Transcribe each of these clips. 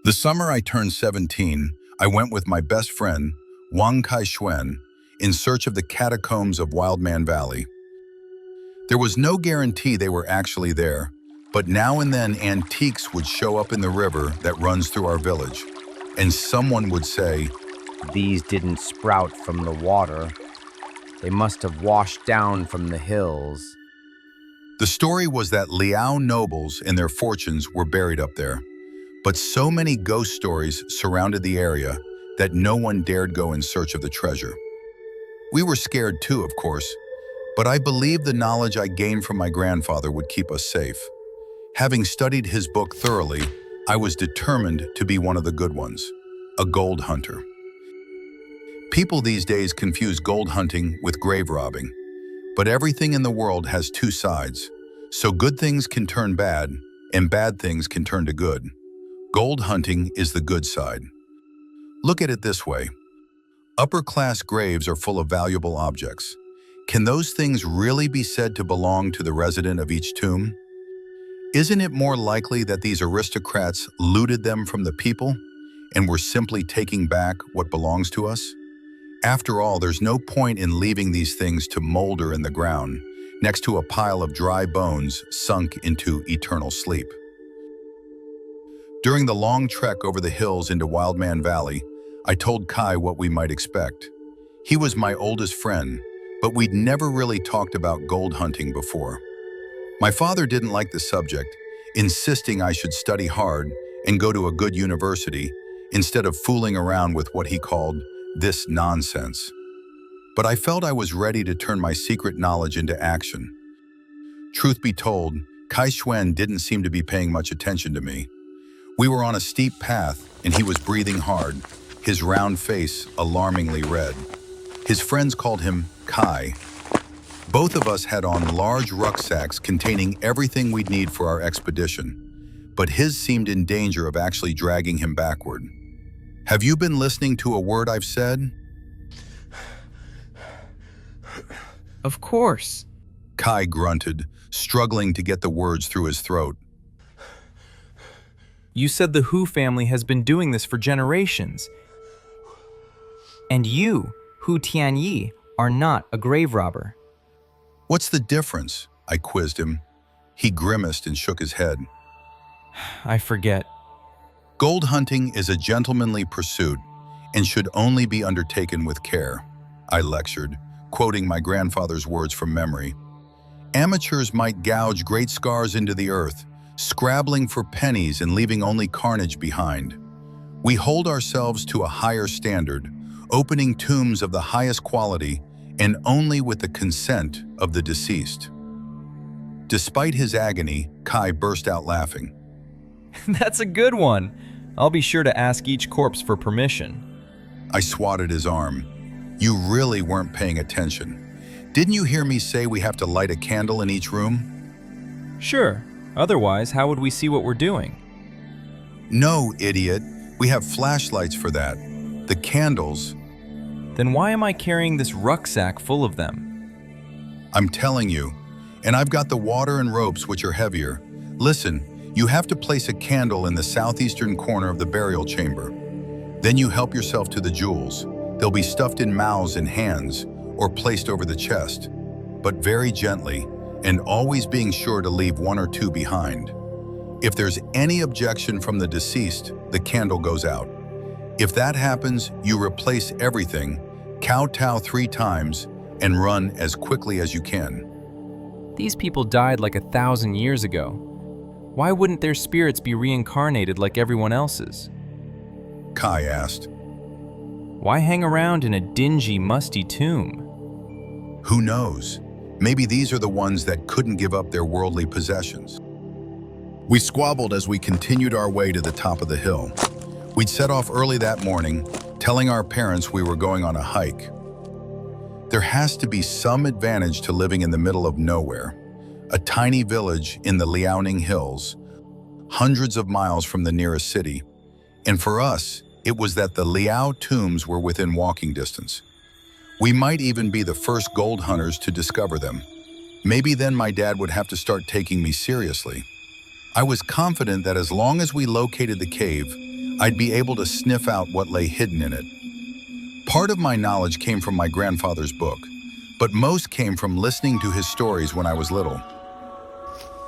The summer I turned 17, I went with my best friend, Wang Kai-shuen, in search of the catacombs of WildMan Valley. There was no guarantee they were actually there, but now and then antiques would show up in the river that runs through our village, and someone would say, "These didn't sprout from the water. They must have washed down from the hills." The story was that Liao nobles and their fortunes were buried up there, but so many ghost stories surrounded the area that no one dared go in search of the treasure. We were scared too, of course, but I believed the knowledge I gained from my grandfather would keep us safe. Having studied his book thoroughly, I was determined to be one of the good ones, a gold hunter. People these days confuse gold hunting with grave robbing, but everything in the world has two sides, so good things can turn bad, and bad things can turn to good. Gold hunting is the good side. Look at it this way. Upper-class graves are full of valuable objects. Can those things really be said to belong to the resident of each tomb? Isn't it more likely that these aristocrats looted them from the people and were simply taking back what belongs to us? After all, there's no point in leaving these things to molder in the ground next to a pile of dry bones sunk into eternal sleep. During the long trek over the hills into WildMan Valley, I told Kai what we might expect. He was my oldest friend, but we'd never really talked about gold hunting before. My father didn't like the subject, insisting I should study hard and go to a good university instead of fooling around with what he called this nonsense. But I felt I was ready to turn my secret knowledge into action. Truth be told, Kai-shuen didn't seem to be paying much attention to me. We were on a steep path, and he was breathing hard, his round face alarmingly red. His friends called him Kai. Both of us had on large rucksacks containing everything we'd need for our expedition, but his seemed in danger of actually dragging him backward. Have you been listening to a word I've said? Of course. Kai grunted, struggling to get the words through his throat. You said the Hu family has been doing this for generations. And you, Hu Tianyi, are not a grave robber. What's the difference? I quizzed him. He grimaced and shook his head. I forget. Gold hunting is a gentlemanly pursuit and should only be undertaken with care, I lectured, quoting my grandfather's words from memory. Amateurs might gouge great scars into the earth, scrabbling for pennies and leaving only carnage behind. We hold ourselves to a higher standard, opening tombs of the highest quality and only with the consent of the deceased. Despite his agony, Kai burst out laughing. That's a good one. I'll be sure to ask each corpse for permission. I swatted his arm. You really weren't paying attention. Didn't you hear me say we have to light a candle in each room? Sure. Otherwise, how would we see what we're doing? No, idiot. We have flashlights for that. The candles. Then why am I carrying this rucksack full of them? I'm telling you. And I've got the water and ropes, which are heavier. Listen, you have to place a candle in the southeastern corner of the burial chamber. Then you help yourself to the jewels. They'll be stuffed in mouths and hands, or placed over the chest, but very gently, and always being sure to leave one or two behind. If there's any objection from the deceased, the candle goes out. If that happens, you replace everything, kowtow 3 times, and run as quickly as you can. These people died like 1,000 years ago. Why wouldn't their spirits be reincarnated like everyone else's? Kai asked. Why hang around in a dingy, musty tomb? Who knows? Maybe these are the ones that couldn't give up their worldly possessions. We squabbled as we continued our way to the top of the hill. We'd set off early that morning, telling our parents we were going on a hike. There has to be some advantage to living in the middle of nowhere, a tiny village in the Liaoning Hills, hundreds of miles from the nearest city. And for us, it was that the Liao tombs were within walking distance. We might even be the first gold hunters to discover them. Maybe then my dad would have to start taking me seriously. I was confident that as long as we located the cave, I'd be able to sniff out what lay hidden in it. Part of my knowledge came from my grandfather's book, but most came from listening to his stories when I was little.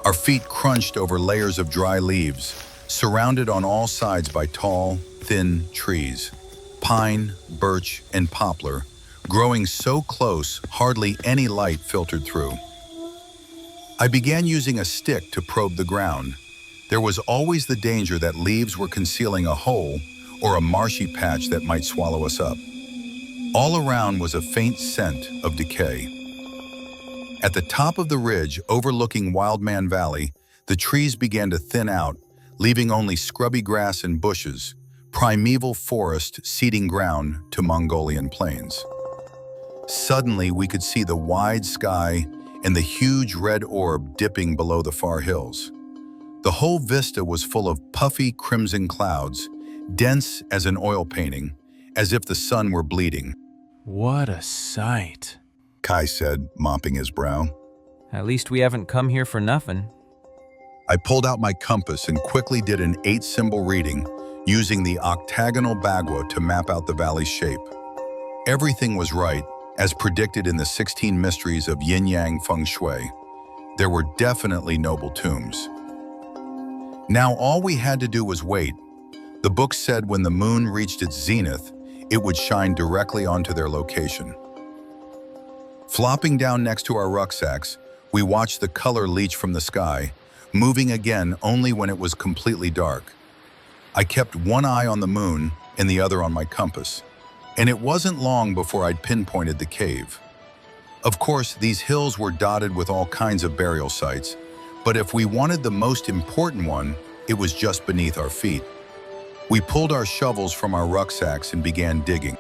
Our feet crunched over layers of dry leaves, surrounded on all sides by tall, thin trees, pine, birch, and poplar, growing so close hardly any light filtered through. I began using a stick to probe the ground. There was always the danger that leaves were concealing a hole or a marshy patch that might swallow us up. All around was a faint scent of decay. At the top of the ridge overlooking WildMan Valley, the trees began to thin out, leaving only scrubby grass and bushes, primeval forest ceding ground to Mongolian plains. Suddenly, we could see the wide sky and the huge red orb dipping below the far hills. The whole vista was full of puffy crimson clouds, dense as an oil painting, as if the sun were bleeding. What a sight, Kai said, mopping his brow. At least we haven't come here for nothing. I pulled out my compass and quickly did an 8-symbol reading, using the octagonal bagua to map out the valley's shape. Everything was right, as predicted in the 16 mysteries of yin-yang feng shui. There were definitely noble tombs. Now all we had to do was wait. The book said when the moon reached its zenith, it would shine directly onto their location. Flopping down next to our rucksacks, we watched the color leach from the sky, moving again only when it was completely dark. I kept one eye on the moon and the other on my compass, and it wasn't long before I'd pinpointed the cave. Of course, these hills were dotted with all kinds of burial sites, but if we wanted the most important one, it was just beneath our feet. We pulled our shovels from our rucksacks and began digging.